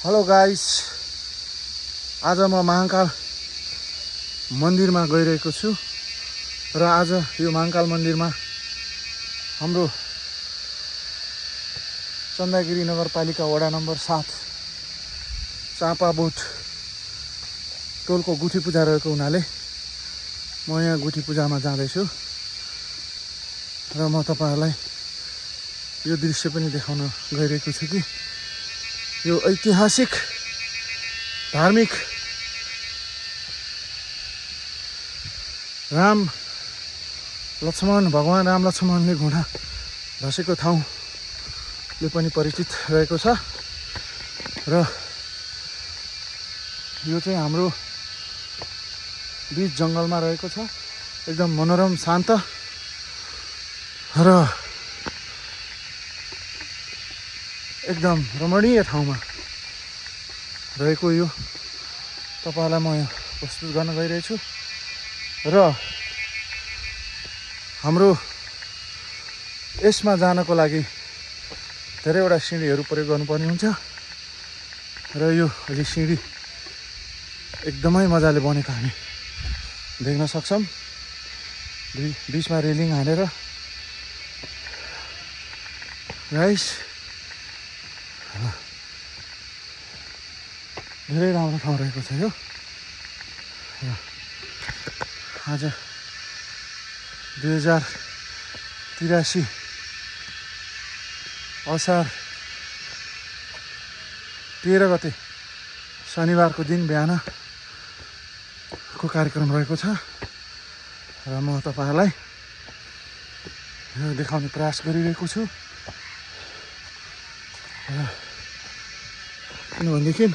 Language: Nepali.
हेलो गाइस, आज म महाकाल मन्दिरमा गइरहेको छु र आज यो महाकाल मन्दिरमा हाम्रो चन्दागिरी नगरपालिका वडा नम्बर 7 चापाबोट टोलको गुठी पूजा रहेको हुनाले म यहाँ गुठी पूजामा जाँदैछु र म तपाईहरुलाई यो दृश्य पनि देखाउन गइरहेको छु कि यो ऐतिहासिक धार्मिक भगवान राम लक्ष्मणले घोडा धसेको ठाउँले पनि परिचित रहेको छ र यो चाहिँ हाम्रो बीच जंगलमा रहेको छ। एकदम मनोरम शान्त र एकदम रमणीय ठाउँमा रहेको यो तपाईलाई म प्रस्तुत गर्न गइरहेछु र हाम्रो यसमा जानको लागि धेरैवटा सिँढीहरू प्रयोग गर्नुपर्ने हुन्छ र यो अलि सिँढी एकदमै मजाले बनेको हामी देख्न सक्छौं। बीचमा रेलिङ हानेर गाइस धेरै राम्रो ठाउँ रहेको छ यो। आज 2083 असार 13 गते शनिबारको दिन बिहानको कार्यक्रम रहेको छ र म तपाईहरुलाई यो देखाउने प्रयास गरिरहेको छु। किनभनेदेखि